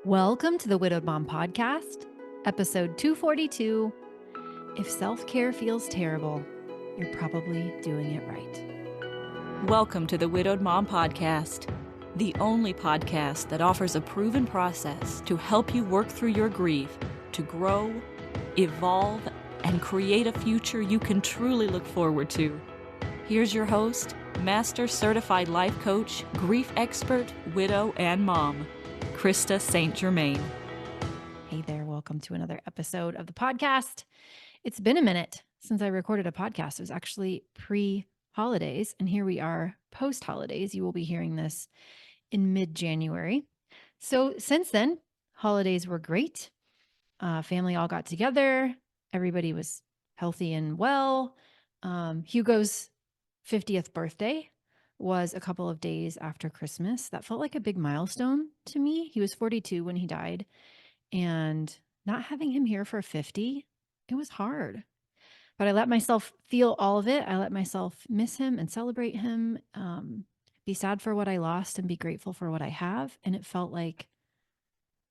Welcome to the Widowed Mom Podcast, episode 242. If self-care feels terrible, you're probably doing it right. Welcome to the Widowed Mom Podcast, the only podcast that offers a proven process to help you work through your grief, to grow, evolve, and create a future you can truly look forward to. Here's your host, Master Certified Life Coach, grief expert, widow, and mom, Krista St-Germain. Hey there, welcome to another episode of the podcast. It's been a minute since I recorded a podcast. It was actually pre-holidays, and here we are post-holidays. You will be hearing this in mid-January. So since then, holidays were great. Family all got together. Everybody was healthy and well. Hugo's 50th birthday was a couple of days after Christmas. That felt like a big milestone to me. He was 42 when he died, and not having him here for 50, it was hard. But I let myself feel all of it. I let myself miss him and celebrate him, be sad for what I lost and be grateful for what I have. And it felt like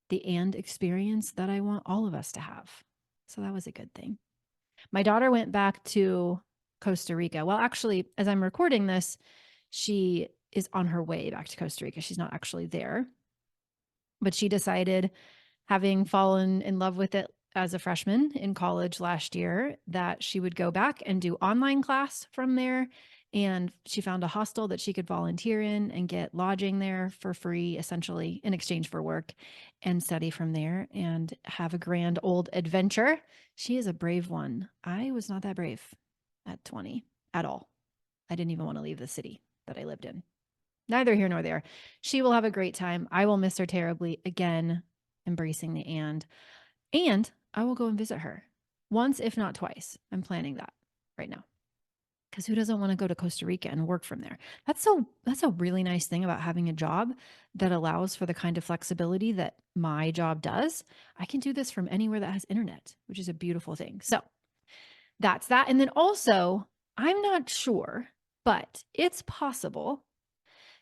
the and experience that I want all of us to have. So that was a good thing. My daughter went back to Costa Rica. Well, actually, as I'm recording this, she is on her way back to Costa Rica. She's not actually there, but she decided, having fallen in love with it as a freshman in college last year, that she would go back and do online class from there. And she found a hostel that she could volunteer in and get lodging there for free, essentially in exchange for work, and study from there and have a grand old adventure. She is a brave one. I was not that brave at 20 at all. I didn't even want to leave the city that I lived in. Neither here nor there. She will have a great time. I will miss her terribly. Again, embracing the and I will go and visit her once, if not twice. I'm planning that right now. Because who doesn't want to go to Costa Rica and work from there? That's a really nice thing about having a job that allows for the kind of flexibility that my job does. I can do this from anywhere that has internet, which is a beautiful thing. So that's that. And then also, I'm not sure, but it's possible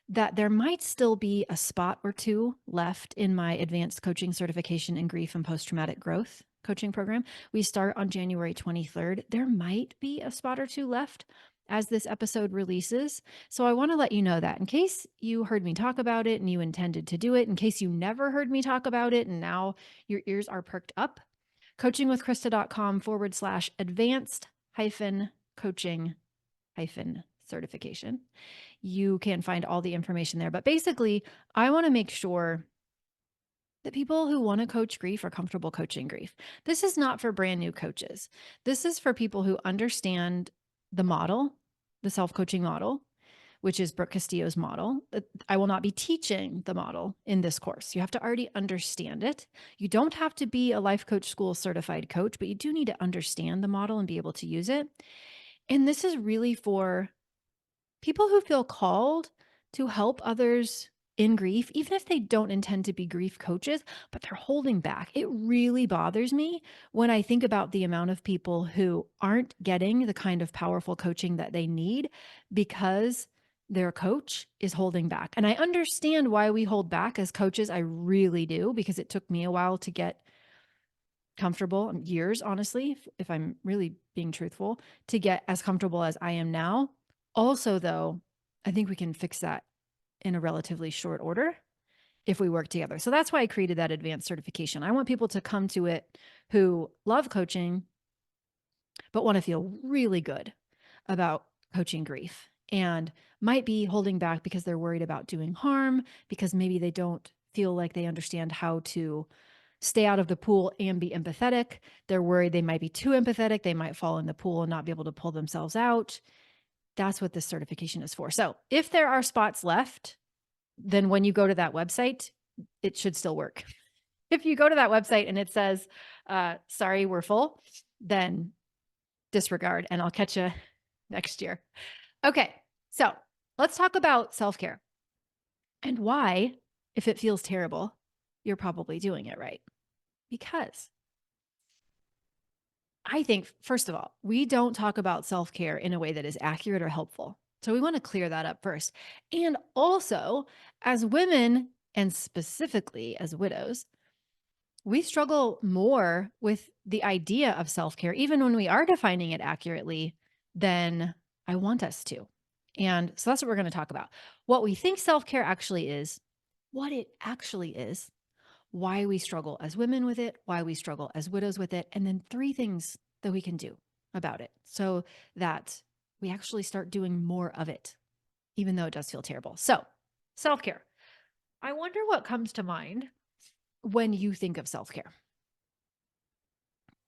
that there might still be a spot or two left in my advanced coaching certification in grief and post-traumatic growth coaching program. We start on January 23rd. There might be a spot or two left as this episode releases. So I want to let you know that in case you heard me talk about it and you intended to do it, in case you never heard me talk about it and now your ears are perked up, coachingwithkrista.com/advanced coaching certification. You can find all the information there. But basically, I want to make sure that people who want to coach grief are comfortable coaching grief. This is not for brand new coaches. This is for people who understand the model, the self-coaching model, which is Brooke Castillo's model. I will not be teaching the model in this course. You have to already understand it. You don't have to be a life coach school certified coach, but you do need to understand the model and be able to use it. And this is really for people who feel called to help others in grief, even if they don't intend to be grief coaches, but they're holding back. It really bothers me when I think about the amount of people who aren't getting the kind of powerful coaching that they need because their coach is holding back. And I understand why we hold back as coaches. I really do, because it took me a while to get comfortable, years, honestly, if I'm really being truthful, to get as comfortable as I am now. Also, though, I think we can fix that in a relatively short order if we work together. So that's why I created that advanced certification. I want people to come to it who love coaching, but want to feel really good about coaching grief and might be holding back because they're worried about doing harm, because maybe they don't feel like they understand how to stay out of the pool and be empathetic. They're worried they might be too empathetic. They might fall in the pool and not be able to pull themselves out. That's what this certification is for. So if there are spots left, then when you go to that website, it should still work. If you go to that website and it says, sorry, we're full, then disregard, and I'll catch you next year. Okay, so let's talk about self-care and why, if it feels terrible, you're probably doing it right. Because I think, first of all, we don't talk about self-care in a way that is accurate or helpful. So we want to clear that up first. And also, as women, and specifically as widows, we struggle more with the idea of self-care, even when we are defining it accurately, than I want us to. And so that's what we're going to talk about. What we think self-care actually is, what it actually is, why we struggle as women with it, why we struggle as widows with it, and then 3 things that we can do about it so that we actually start doing more of it, even though it does feel terrible. So, self-care. I wonder what comes to mind when you think of self-care.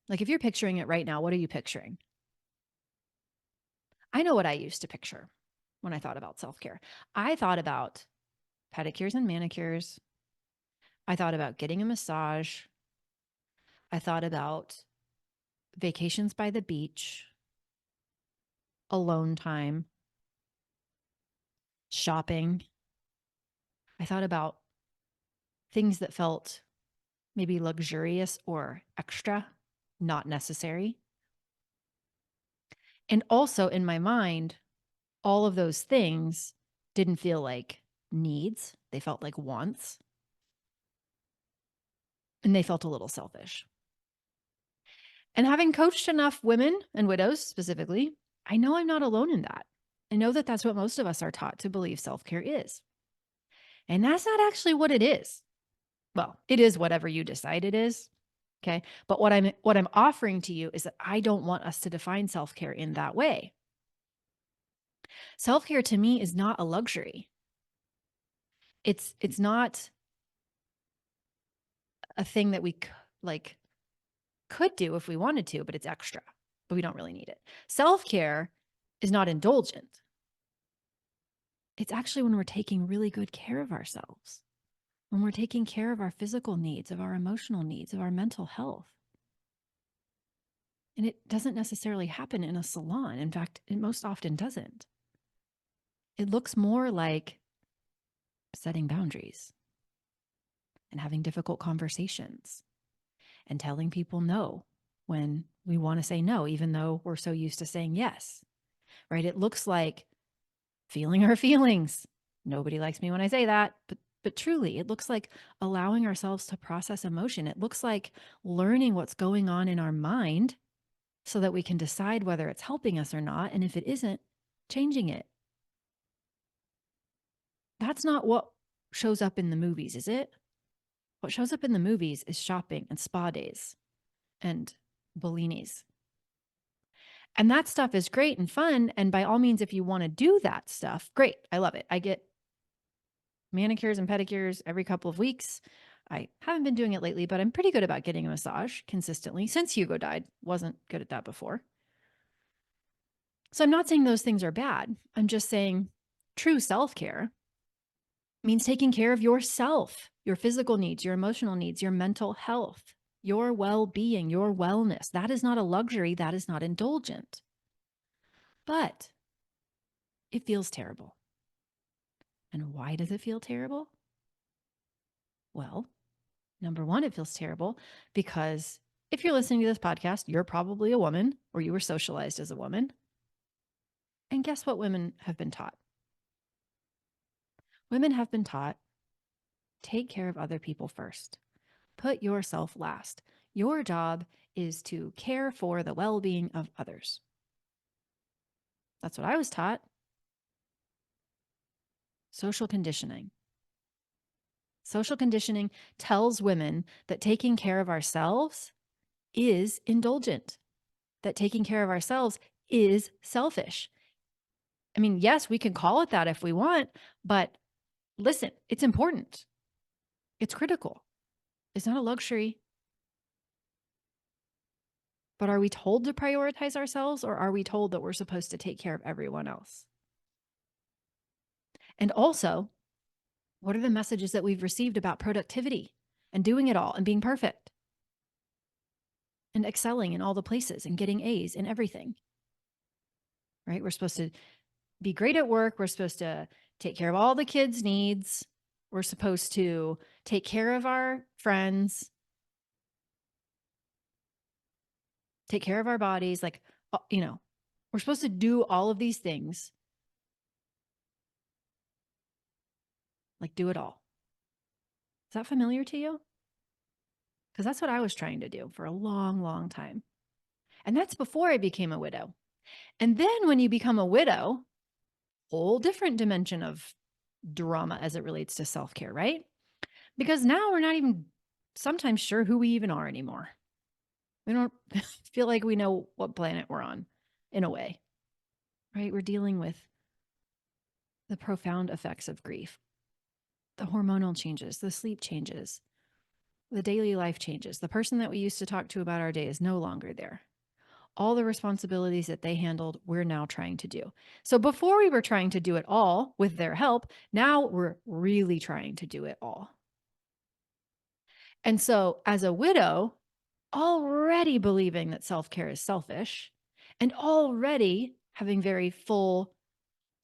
Like if you're picturing it right now, what are you picturing? I know what I used to picture when I thought about self-care. I thought about pedicures and manicures. I thought about getting a massage. I thought about vacations by the beach, alone time, shopping. I thought about things that felt maybe luxurious or extra, not necessary. And also in my mind, all of those things didn't feel like needs, they felt like wants, and they felt a little selfish. And having coached enough women and widows specifically, I know I'm not alone in that. I know that that's what most of us are taught to believe self-care is. And that's not actually what it is. Well, it is whatever you decide it is. Okay? But what I'm offering to you is that I don't want us to define self-care in that way. Self-care to me is not a luxury. It's not a thing that we like could do if we wanted to, but it's extra, but we don't really need it. Self-care is not indulgent. It's actually when we're taking really good care of ourselves, when we're taking care of our physical needs, of our emotional needs, of our mental health. And it doesn't necessarily happen in a salon. In fact, it most often doesn't. It looks more like setting boundaries and having difficult conversations and telling people no when we want to say no, even though we're so used to saying yes, right? It looks like feeling our feelings. Nobody likes me when I say that, but truly, it looks like allowing ourselves to process emotion. It looks like learning what's going on in our mind so that we can decide whether it's helping us or not. And if it isn't, changing it. That's not what shows up in the movies, is it? What shows up in the movies is shopping and spa days and Bellinis. And that stuff is great and fun. And by all means, if you want to do that stuff, great. I love it. I get manicures and pedicures every couple of weeks. I haven't been doing it lately, but I'm pretty good about getting a massage consistently since Hugo died. Wasn't good at that before. So I'm not saying those things are bad. I'm just saying true self-care means taking care of yourself, your physical needs, your emotional needs, your mental health, your well-being, your wellness. That is not a luxury. That is not indulgent. But it feels terrible. And why does it feel terrible? Well, number one, it feels terrible because if you're listening to this podcast, you're probably a woman or you were socialized as a woman. And guess what women have been taught? Women have been taught, take care of other people first. Put yourself last. Your job is to care for the well-being of others. That's what I was taught. Social conditioning. Social conditioning tells women that taking care of ourselves is indulgent, that taking care of ourselves is selfish. I mean, yes, we can call it that if we want, but listen, it's important. It's critical. It's not a luxury. But are we told to prioritize ourselves or are we told that we're supposed to take care of everyone else? And also, what are the messages that we've received about productivity and doing it all and being perfect and excelling in all the places and getting A's in everything? Right? We're supposed to be great at work. We're supposed to take care of all the kids' needs. We're supposed to take care of our friends, take care of our bodies. Like, we're supposed to do all of these things, like do it all. Is that familiar to you? because that's what I was trying to do for a long, long time. And that's before I became a widow. And then when you become a widow, whole different dimension of drama as it relates to self-care, right? Because now we're not even sometimes sure who we even are anymore. We don't feel like we know what planet we're on in a way, right? We're dealing with the profound effects of grief, the hormonal changes, the sleep changes, the daily life changes. The person that we used to talk to about our day is no longer there. All the responsibilities that they handled, we're now trying to do. So before we were trying to do it all with their help, now we're really trying to do it all. And so as a widow, already believing that self-care is selfish and already having very full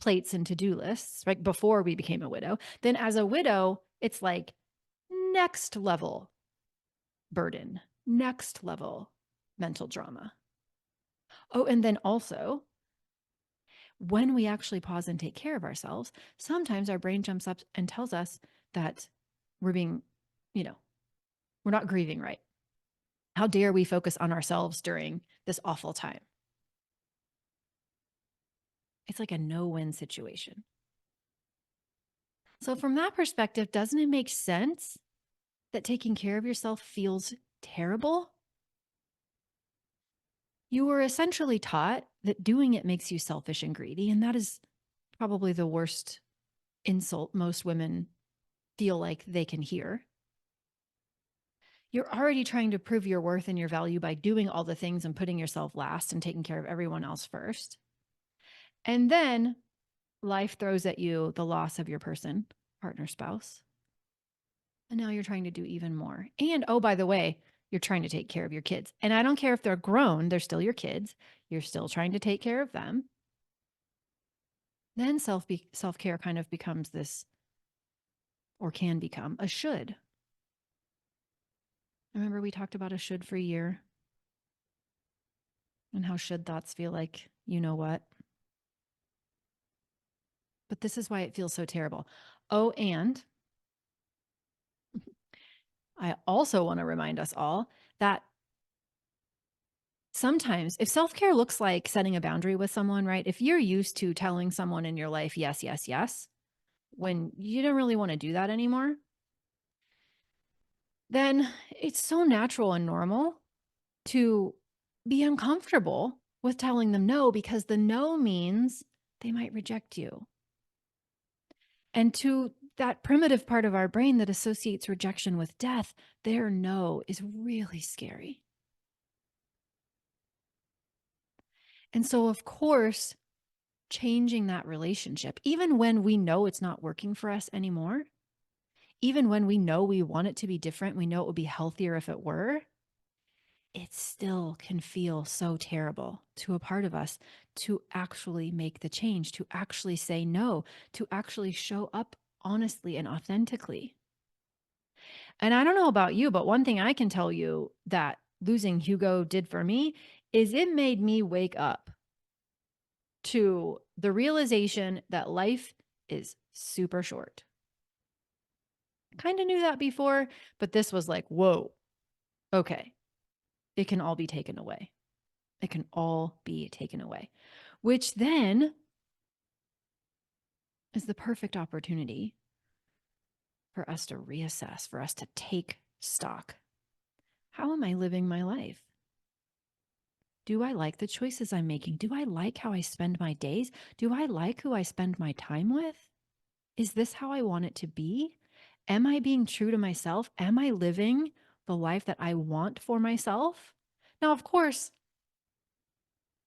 plates and to-do lists, right? Before we became a widow, then as a widow, it's like next level burden, next level mental drama. Oh, and then also, when we actually pause and take care of ourselves, sometimes our brain jumps up and tells us that we're being, we're not grieving right. How dare we focus on ourselves during this awful time? It's like a no-win situation. So from that perspective, doesn't it make sense that taking care of yourself feels terrible? You were essentially taught that doing it makes you selfish and greedy, and that is probably the worst insult most women feel like they can hear. You're already trying to prove your worth and your value by doing all the things and putting yourself last and taking care of everyone else first. And then life throws at you the loss of your person, partner, spouse. And now you're trying to do even more. And oh, by the way, you're trying to take care of your kids. And I don't care if they're grown, they're still your kids. You're still trying to take care of them. Then self-care kind of becomes this, or can become, a should. Remember we talked about a should for a year and how should thoughts feel like you know what. But this is why it feels so terrible. Oh, and I also want to remind us all that sometimes if self-care looks like setting a boundary with someone, right? If you're used to telling someone in your life, yes, yes, yes, when you don't really want to do that anymore, then it's so natural and normal to be uncomfortable with telling them no, because the no means they might reject you. And to that primitive part of our brain that associates rejection with death, their no is really scary. And so, of course, changing that relationship, even when we know it's not working for us anymore, even when we know we want it to be different, we know it would be healthier if it were, it still can feel so terrible to a part of us to actually make the change, to actually say no, to actually show up honestly and authentically. And I don't know about you, but one thing I can tell you that losing Hugo did for me is it made me wake up to the realization that life is super short. Kind of knew that before, but this was like, whoa, okay, it can all be taken away. It can all be taken away, which then is the perfect opportunity for us to reassess, for us to take stock. How am I living my life? Do I like the choices I'm making? Do I like how I spend my days? Do I like who I spend my time with? Is this how I want it to be? Am I being true to myself? Am I living the life that I want for myself? Now, of course,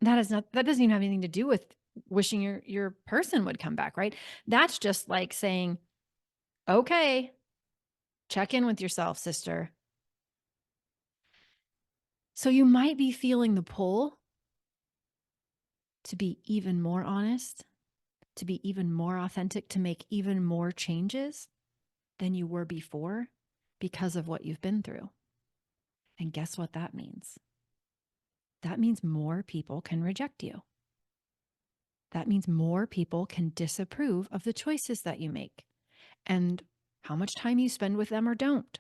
that doesn't even have anything to do with wishing your person would come back, right? That's just like saying, okay, check in with yourself, sister. So you might be feeling the pull to be even more honest, to be even more authentic, to make even more changes than you were before because of what you've been through. And guess what that means? That means more people can reject you. That means more people can disapprove of the choices that you make and how much time you spend with them or don't.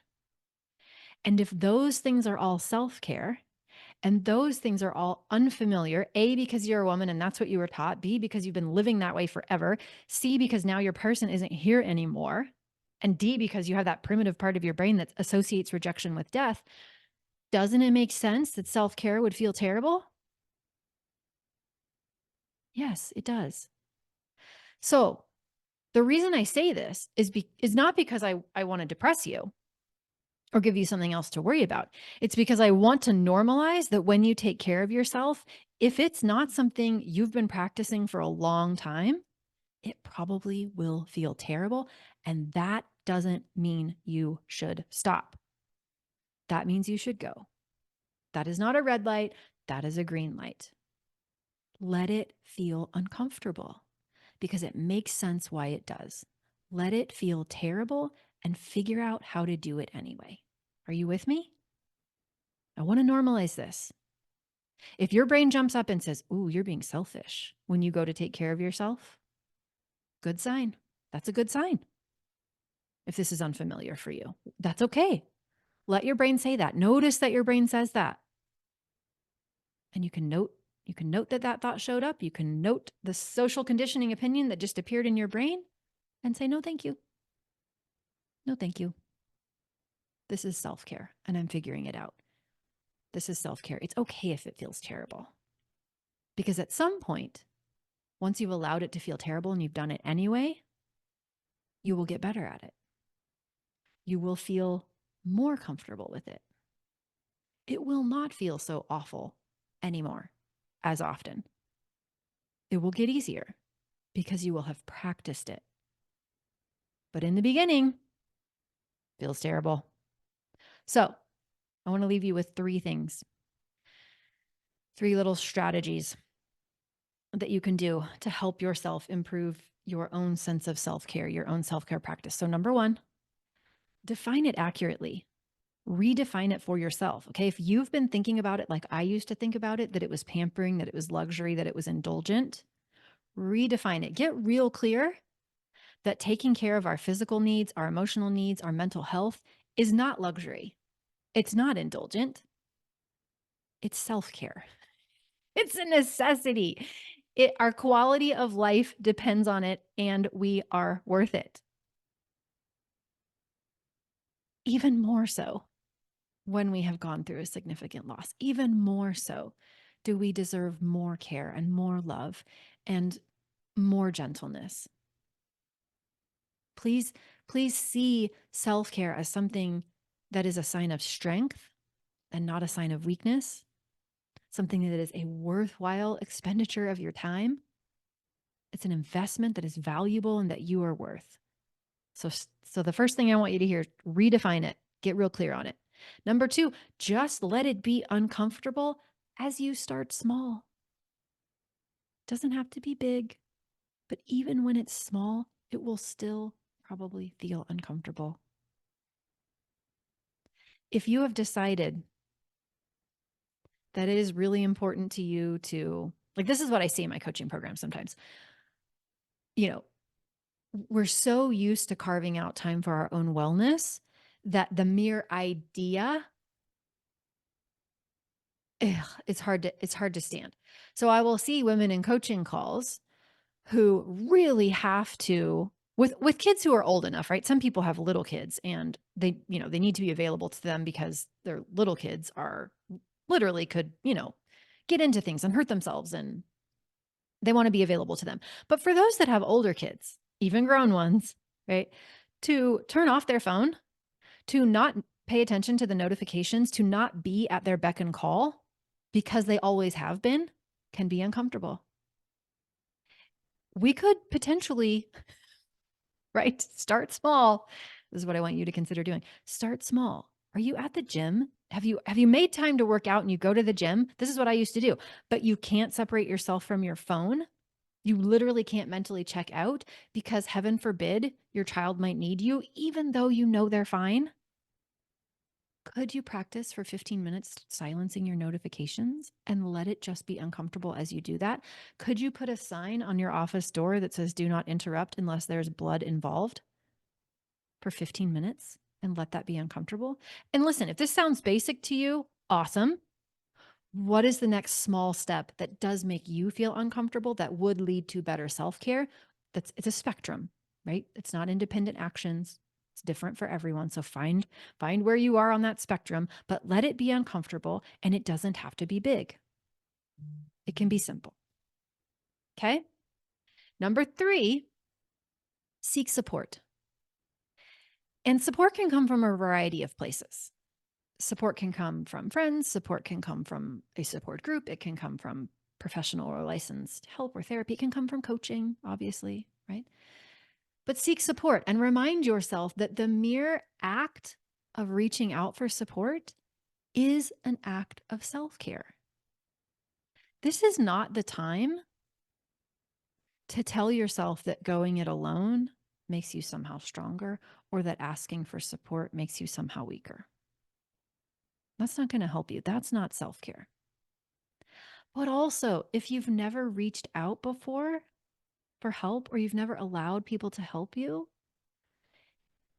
And if those things are all self-care and those things are all unfamiliar, A, because you're a woman and that's what you were taught, B, because you've been living that way forever, C, because now your person isn't here anymore, and D, because you have that primitive part of your brain that associates rejection with death, doesn't it make sense that self-care would feel terrible? Yes, it does. So the reason I say this is not because I want to depress you or give you something else to worry about. It's because I want to normalize that when you take care of yourself, if it's not something you've been practicing for a long time, it probably will feel terrible. And that doesn't mean you should stop. That means you should go. That is not a red light. That is a green light. Let it feel uncomfortable because it makes sense why it does. Let it feel terrible and figure out how to do it anyway. Are you with me? I want to normalize this. If your brain jumps up and says, "Ooh, you're being selfish," when you go to take care of yourself, good sign. That's a good sign. If this is unfamiliar for you, that's okay. Let your brain say that. Notice that your brain says that. And you can note that that thought showed up. You can note the social conditioning opinion that just appeared in your brain and say, "No, thank you. No, thank you. This is self-care and I'm figuring it out. This is self-care. It's okay if it feels terrible." Because at some point, once you've allowed it to feel terrible and you've done it anyway, you will get better at it. You will feel more comfortable with it. It will not feel so awful anymore as often. It will get easier because you will have practiced it. But in the beginning, it feels terrible. So I want to leave you with 3 things, 3 little strategies that you can do to help yourself improve your own sense of self-care, your own self-care practice. So number 1, define it accurately. Redefine it for yourself. Okay. If you've been thinking about it like I used to think about it, that it was pampering, that it was luxury, that it was indulgent, redefine it. Get real clear that taking care of our physical needs, our emotional needs, our mental health is not luxury. It's not indulgent. It's self-care. It's a necessity. Our quality of life depends on it, and we are worth it. Even more so when we have gone through a significant loss, even more so do we deserve more care and more love and more gentleness. Please, please see self-care as something that is a sign of strength and not a sign of weakness, something that is a worthwhile expenditure of your time. It's an investment that is valuable and that you are worth. So the first thing I want you to hear, redefine it, get real clear on it. Number 2, just let it be uncomfortable as you start small. Doesn't have to be big, but even when it's small, it will still probably feel uncomfortable. If you have decided that it is really important to you to, like, this is what I see in my coaching program sometimes. You know, we're so used to carving out time for our own wellness that the mere idea, it's hard to stand. So I will see women in coaching calls who really have to, with kids who are old enough, right? Some people have little kids and they need to be available to them because their little kids are literally could, get into things and hurt themselves, and they want to be available to them. But for those that have older kids, even grown ones, right? To turn off their phone, to not pay attention to the notifications, to not be at their beck and call because they always have been, can be uncomfortable. We could potentially, right, start small. This is what I want you to consider doing. Start small. Are you at the gym? Have you made time to work out and you go to the gym? This is what I used to do. But you can't separate yourself from your phone. You literally can't mentally check out because heaven forbid your child might need you, even though you know they're fine. Could you practice for 15 minutes silencing your notifications and let it just be uncomfortable as you do that? Could you put a sign on your office door that says, "Do not interrupt unless there's blood involved," for 15 minutes? and let that be uncomfortable. And listen, if this sounds basic to you, awesome. What is the next small step that does make you feel uncomfortable that would lead to better self-care? It's a spectrum, right? It's not independent actions. It's different for everyone. So find where you are on that spectrum, but let it be uncomfortable, and it doesn't have to be big. It can be simple. Okay? Number 3, seek support. And support can come from a variety of places. Support can come from friends. Support can come from a support group. It can come from professional or licensed help or therapy. It can come from coaching, obviously, right? But seek support and remind yourself that the mere act of reaching out for support is an act of self-care. This is not the time to tell yourself that going it alone makes you somehow stronger, or that asking for support makes you somehow weaker. That's not going to help you. That's not self-care. But also, if you've never reached out before for help, or you've never allowed people to help you,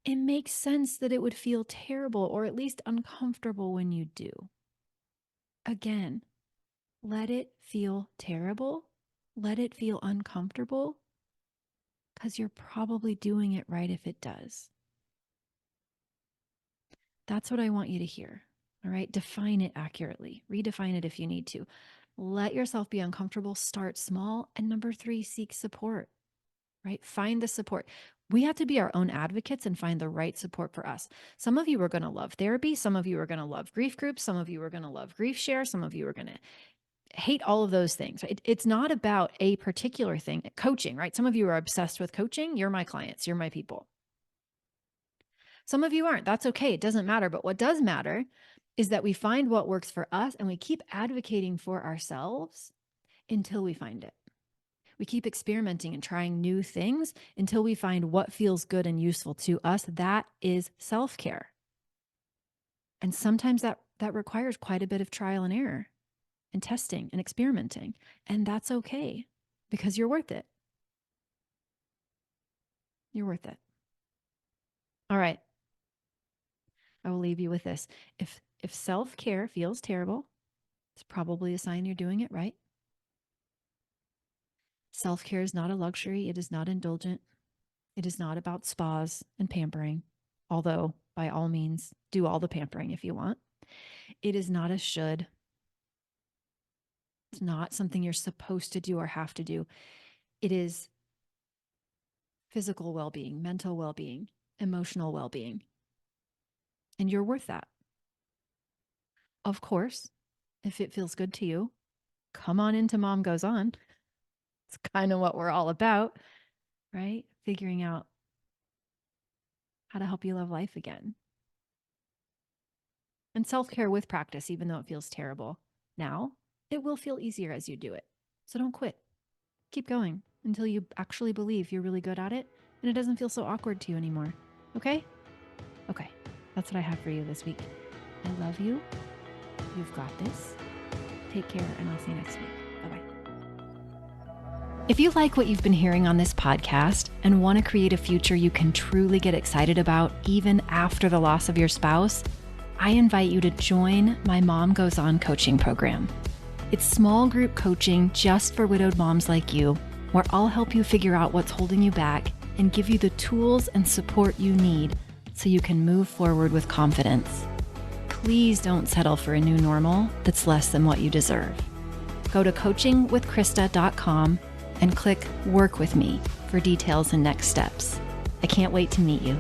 it makes sense that it would feel terrible or at least uncomfortable when you do. Again, let it feel terrible. Let it feel uncomfortable, because you're probably doing it right if it does. That's what I want you to hear. All right. Define it accurately. Redefine it if you need to. Let yourself be uncomfortable. Start small. And number 3, seek support, right? Find the support. We have to be our own advocates and find the right support for us. Some of you are going to love therapy. Some of you are going to love grief groups. Some of you are going to love grief share. Some of you are going to hate all of those things. Right? It's not about a particular thing. Coaching, right? Some of you are obsessed with coaching. You're my clients. You're my people. Some of you aren't. That's okay. It doesn't matter. But what does matter is that we find what works for us, and we keep advocating for ourselves until we find it. We keep experimenting and trying new things until we find what feels good and useful to us. That is self-care. And sometimes that requires quite a bit of trial and error and testing and experimenting. And that's okay, because you're worth it. You're worth it. All right. I will leave you with this. If self-care feels terrible, it's probably a sign you're doing it right. Self-care is not a luxury. It is not indulgent. It is not about spas and pampering, although by all means, do all the pampering if you want. It is not a should. It's not something you're supposed to do or have to do. It is physical well-being, mental well-being, emotional well-being. And you're worth that. Of course, if it feels good to you, come on into Mom Goes On. It's kind of what we're all about, right? Figuring out how to help you love life again. And self-care with practice, even though it feels terrible now, it will feel easier as you do it. So don't quit. Keep going until you actually believe you're really good at it and it doesn't feel so awkward to you anymore. Okay? Okay. That's what I have for you this week. I love you. You've got this. Take care, and I'll see you next week. Bye-bye. If you like what you've been hearing on this podcast and want to create a future you can truly get excited about even after the loss of your spouse, I invite you to join my Mom Goes On coaching program. It's small group coaching just for widowed moms like you, where I'll help you figure out what's holding you back and give you the tools and support you need so you can move forward with confidence. Please don't settle for a new normal that's less than what you deserve. Go to coachingwithkrista.com and click Work With Me for details and next steps. I can't wait to meet you.